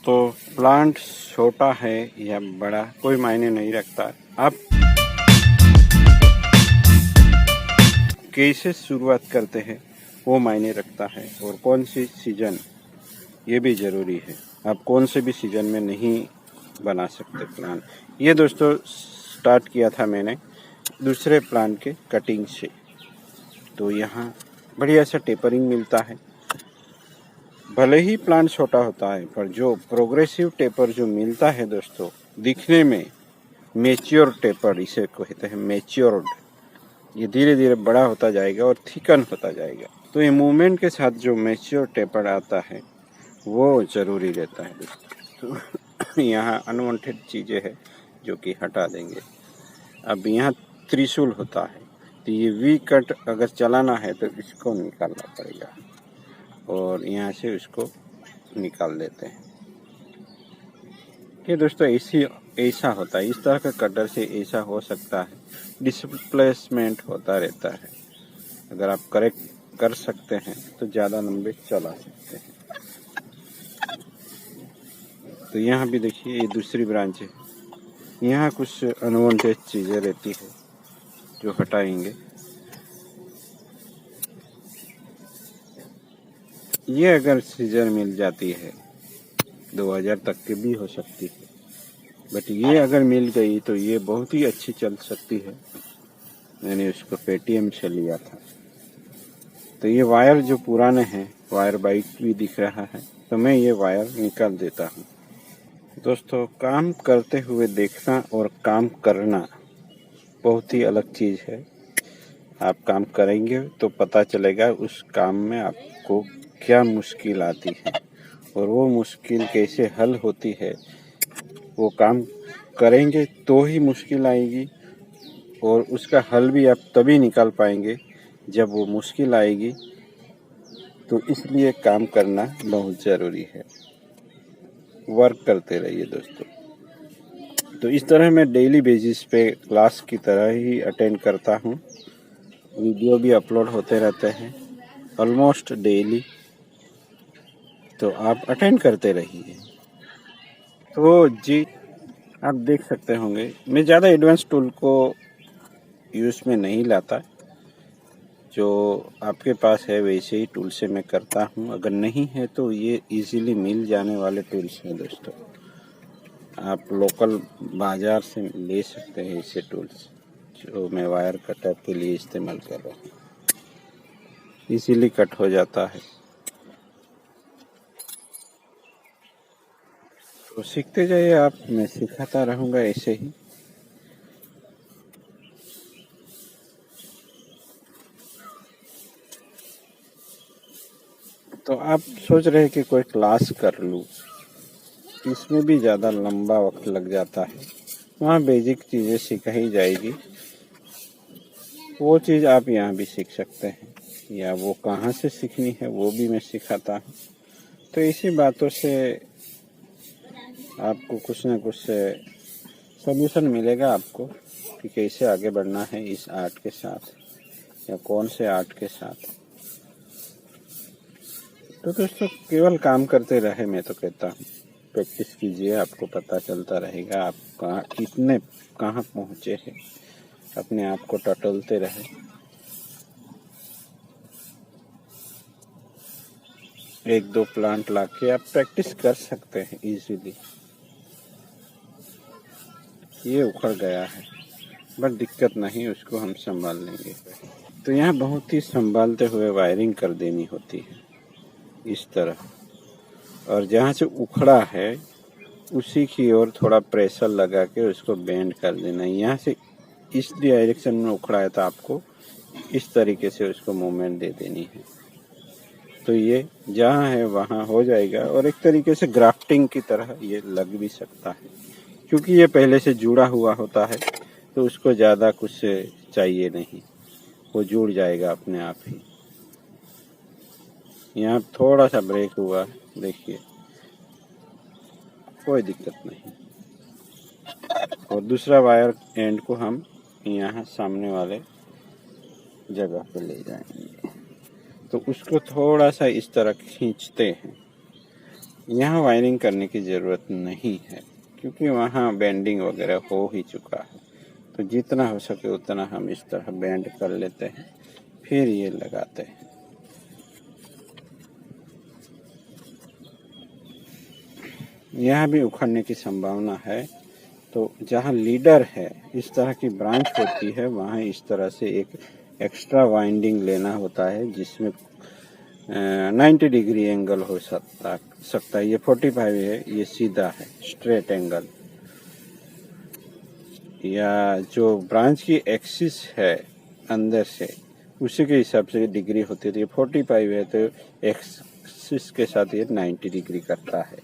तो प्लांट छोटा है या बड़ा कोई मायने नहीं रखता। आप कैसे शुरुआत करते हैं वो मायने रखता है, और कौन सी सीजन ये भी ज़रूरी है। आप कौन से भी सीजन में नहीं बना सकते प्लांट। ये दोस्तों स्टार्ट किया था मैंने दूसरे प्लांट के कटिंग से, तो यहाँ बढ़िया सा टेपरिंग मिलता है। भले ही प्लांट छोटा होता है, पर जो प्रोग्रेसिव टेपर जो मिलता है दोस्तों, दिखने में मैच्योर टेपर इसे कहते हैं, मैच्योर्ड। ये धीरे धीरे बड़ा होता जाएगा और थिकन होता जाएगा। तो ये मूवमेंट के साथ जो मैच्योर टेपर आता है वो ज़रूरी रहता है दोस्तों। तो यहाँ अनवांटेड चीज़ें हैं जो कि हटा देंगे। अब यहाँ त्रिशूल होता है, तो ये वी कट अगर चलाना है तो इसको निकालना पड़ेगा, और यहाँ से उसको निकाल देते हैं। ये दोस्तों ऐसा होता है, इस तरह का कटर से ऐसा हो सकता है, डिस्प्लेसमेंट होता रहता है। अगर आप करेक्ट कर सकते हैं तो ज़्यादा लंबे चला सकते हैं। तो यहाँ भी देखिए ये दूसरी ब्रांच है, यहाँ कुछ अनवांटेड चीज़ें रहती है जो हटाएंगे। ये अगर सीजन मिल जाती है 2000 तक की भी हो सकती है, बट ये अगर मिल गई तो ये बहुत ही अच्छी चल सकती है। मैंने उसको पेटीएम से लिया था। तो ये वायर जो पुराने हैं, वायर बाइट भी दिख रहा है, तो मैं ये वायर निकाल देता हूँ। दोस्तों, काम करते हुए देखना और काम करना बहुत ही अलग चीज़ है। आप काम करेंगे तो पता चलेगा उस काम में आपको क्या मुश्किल आती है, और वो मुश्किल कैसे हल होती है। वो काम करेंगे तो ही मुश्किल आएगी, और उसका हल भी आप तभी निकाल पाएंगे जब वो मुश्किल आएगी। तो इसलिए काम करना बहुत ज़रूरी है। वर्क करते रहिए दोस्तों। तो इस तरह मैं डेली बेसिस पे क्लास की तरह ही अटेंड करता हूँ। वीडियो भी अपलोड होते रहते हैं ऑलमोस्ट डेली, तो आप अटेंड करते रहिए। तो जी, आप देख सकते होंगे मैं ज़्यादा एडवांस टूल को यूज़ में नहीं लाता। जो आपके पास है वैसे ही टूल से मैं करता हूँ। अगर नहीं है तो ये इजीली मिल जाने वाले टूल्स हैं दोस्तों। आप लोकल बाज़ार से ले सकते हैं ऐसे टूल्स, जो मैं वायर कटर के लिए इस्तेमाल कर रहा हूँ। इजीली कट हो जाता है। तो सीखते जाइए आप, मैं सिखाता रहूँगा ऐसे ही। तो आप सोच रहे हैं कि कोई क्लास कर लूँ, इसमें भी ज़्यादा लंबा वक्त लग जाता है। वहाँ बेसिक चीज़ें सिखाई जाएगी, वो चीज़ आप यहाँ भी सीख सकते हैं, या वो कहाँ से सीखनी है वो भी मैं सिखाता हूँ। तो इसी बातों से आपको कुछ न कुछ सॉल्यूशन मिलेगा आपको कि कैसे आगे बढ़ना है इस आर्ट के साथ, या कौन से आर्ट के साथ। तो दोस्तों, केवल काम करते रहे, मैं तो कहता हूँ प्रैक्टिस कीजिए, आपको पता चलता रहेगा आप कहाँ पहुँचे हैं। अपने आप को टटोलते रहे। एक दो प्लांट लाके आप प्रैक्टिस कर सकते हैं इजीली। ये उखड़ गया है, बट दिक्कत नहीं, उसको हम संभाल लेंगे। तो यहाँ बहुत ही संभालते हुए वायरिंग कर देनी होती है इस तरह, और जहाँ से उखड़ा है उसी की ओर थोड़ा प्रेशर लगा के उसको बेंड कर देना। यहाँ से इस डायरेक्शन में उखड़ा है तो आपको इस तरीके से उसको मूवमेंट दे देनी है। तो ये जहाँ है वहाँ हो जाएगा, और एक तरीके से ग्राफ्टिंग की तरह ये लग भी सकता है, क्योंकि ये पहले से जुड़ा हुआ होता है। तो उसको ज़्यादा कुछ चाहिए नहीं, वो जुड़ जाएगा अपने आप ही। यहाँ थोड़ा सा ब्रेक हुआ, देखिए, कोई दिक्कत नहीं। और दूसरा वायर एंड को हम यहाँ सामने वाले जगह पे ले जाएंगे। तो उसको थोड़ा सा इस तरह खींचते हैं, यहाँ वायरिंग करने की ज़रूरत नहीं है क्योंकि वहाँ बेंडिंग वगैरह हो ही चुका है। तो जितना हो सके उतना हम इस तरह बेंड कर लेते हैं, फिर ये लगाते हैं। यहाँ भी उखड़ने की संभावना है, तो जहाँ लीडर है इस तरह की ब्रांच होती है वहाँ इस तरह से एक एक्स्ट्रा वाइंडिंग लेना होता है जिसमें 90 डिग्री एंगल हो सकता है। ये 45 है, ये सीधा है स्ट्रेट एंगल, या जो ब्रांच की एक्सिस है अंदर से उसी के हिसाब से डिग्री होती है। तो ये 45 है तो एक्सिस के साथ ये 90 डिग्री करता है।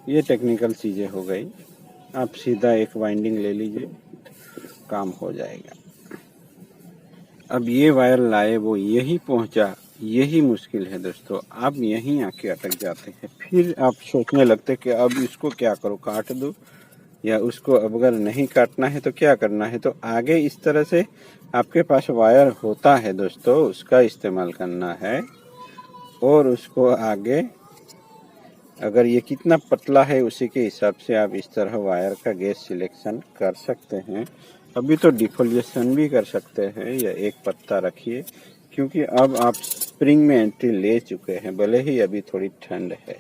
ये टेक्निकल चीज़ें हो गई। आप सीधा एक वाइंडिंग ले लीजिए, काम हो जाएगा। अब ये वायर लाए वो यही पहुंचा, यही मुश्किल है दोस्तों। आप यहीं आके अटक जाते हैं, फिर आप सोचने लगते कि अब इसको क्या करो, काट दो, या उसको अब अगर नहीं काटना है तो क्या करना है। तो आगे इस तरह से आपके पास वायर होता है दोस्तों, उसका इस्तेमाल करना है। और उसको आगे अगर ये कितना पतला है उसी के हिसाब से आप इस तरह वायर का गेज सिलेक्शन कर सकते हैं। अभी तो डिफोलिएशन भी कर सकते हैं, या एक पत्ता रखिए क्योंकि अब आप स्प्रिंग में एंट्री ले चुके हैं, भले ही अभी थोड़ी ठंड है।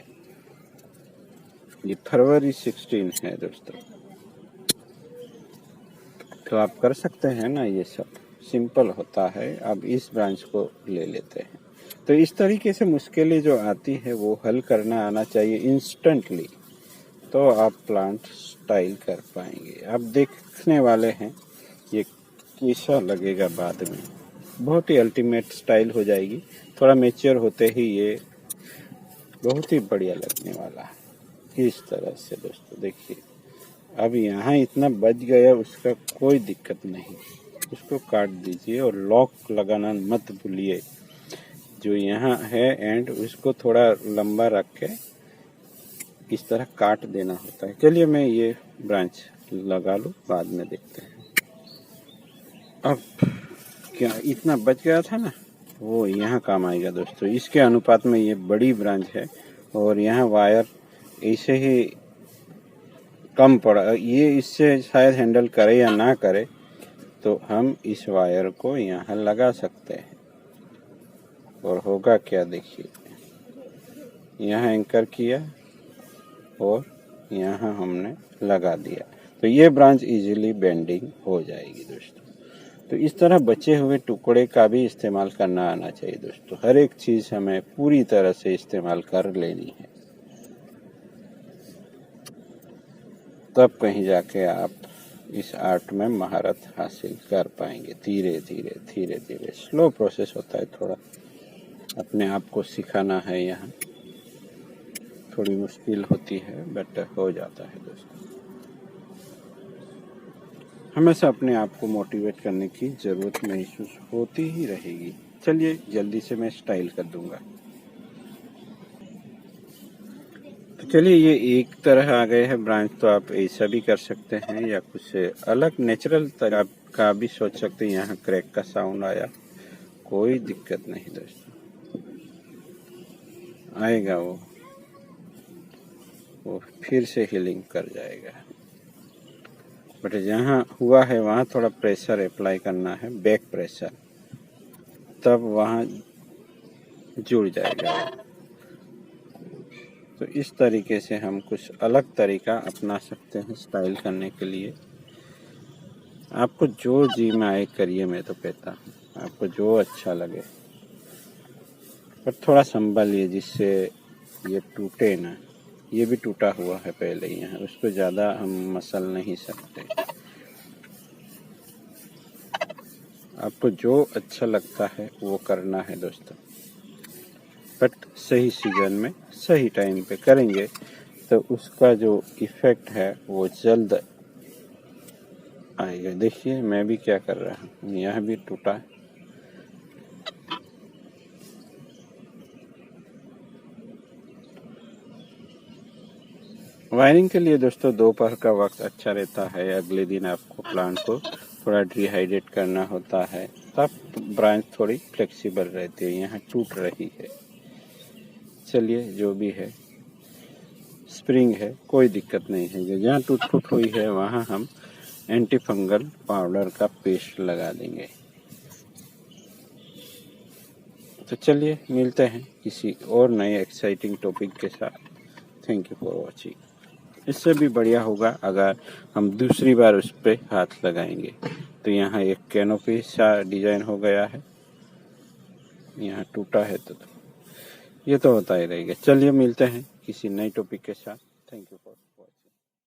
ये फरवरी 16 है दोस्तों, तो आप कर सकते हैं ना। ये सब सिंपल होता है। अब इस ब्रांच को ले लेते हैं। तो इस तरीके से मुश्किलें जो आती है वो हल करना आना चाहिए इंस्टेंटली, तो आप प्लांट स्टाइल कर पाएंगे। आप देखने वाले हैं ये कैसा लगेगा बाद में। बहुत ही अल्टीमेट स्टाइल हो जाएगी। थोड़ा मैच्योर होते ही ये बहुत ही बढ़िया लगने वाला है। इस तरह से दोस्तों देखिए, अब यहाँ इतना बच गया, उसका कोई दिक्कत नहीं, उसको काट दीजिए। और लॉक लगाना मत भूलिए, जो यहाँ है एंड उसको थोड़ा लंबा रख के इस तरह काट देना होता है। चलिए मैं ये ब्रांच लगा लूँ, बाद में देखते हैं। अब क्या इतना बच गया था ना, वो यहाँ काम आएगा दोस्तों। इसके अनुपात में ये बड़ी ब्रांच है और यहाँ वायर ऐसे ही कम पड़ा, ये इससे शायद हैंडल करे या ना करे, तो हम इस वायर को यहाँ लगा सकते हैं। और होगा क्या देखिए, यहाँ एंकर किया और यहाँ हमने लगा दिया, तो ये ब्रांच इजीली बेंडिंग हो जाएगी दोस्तों। तो इस तरह बचे हुए टुकड़े का भी इस्तेमाल करना आना चाहिए दोस्तों। हर एक चीज़ हमें पूरी तरह से इस्तेमाल कर लेनी है, तब कहीं जाके आप इस आर्ट में महारत हासिल कर पाएंगे। धीरे धीरे धीरे धीरे स्लो प्रोसेस होता है, थोड़ा अपने आप को सिखाना है। यहाँ थोड़ी मुश्किल होती है बट हो जाता है दोस्तों। हमेशा अपने आप को मोटिवेट करने की ज़रूरत महसूस होती ही रहेगी। चलिए जल्दी से मैं स्टाइल कर दूंगा। तो चलिए ये एक तरह आ गए हैं ब्रांच, तो आप ऐसा भी कर सकते हैं या कुछ अलग नेचुरल तरह का भी सोच सकते हैं। यहाँ क्रैक का साउंड आया, कोई दिक्कत नहीं दोस्तों, आएगा वो फिर से हीलिंग कर जाएगा। बट जहाँ हुआ है वहाँ थोड़ा प्रेशर अप्लाई करना है, बैक प्रेशर, तब वहाँ जुड़ जाएगा। तो इस तरीके से हम कुछ अलग तरीका अपना सकते हैं स्टाइल करने के लिए। आपको जो जी में आए करिए, मैं तो कहता हूँ आपको जो अच्छा लगे, पर थोड़ा संभालिए जिससे ये टूटे ना। ये भी टूटा हुआ है पहले ही यहाँ, उसको ज़्यादा हम मसल नहीं सकते। आपको जो अच्छा लगता है वो करना है दोस्तों, बट सही सीजन में सही टाइम पे करेंगे तो उसका जो इफ़ेक्ट है वो जल्द आएगा। देखिए मैं भी क्या कर रहा हूँ, यह भी टूटा है। वायरिंग के लिए दोस्तों दोपहर का वक्त अच्छा रहता है। अगले दिन आपको प्लांट को थोड़ा डिहाइड्रेट करना होता है, तब ब्रांच थोड़ी फ्लेक्सिबल रहती है। यहाँ टूट रही है, चलिए, जो भी है स्प्रिंग है, कोई दिक्कत नहीं है। जहाँ टूट फूट हुई है वहाँ हम एंटी फंगल पाउडर का पेस्ट लगा देंगे। तो चलिए मिलते हैं किसी और नए एक्साइटिंग टॉपिक के साथ। Thank you for watching. इससे भी बढ़िया होगा अगर हम दूसरी बार उस पर हाथ लगाएंगे। तो यहाँ एक कैनोपी सा डिजाइन हो गया है, यहाँ टूटा है तो ये तो होता ही रहेगा। चलिए मिलते हैं किसी नए टॉपिक के साथ। Thank you for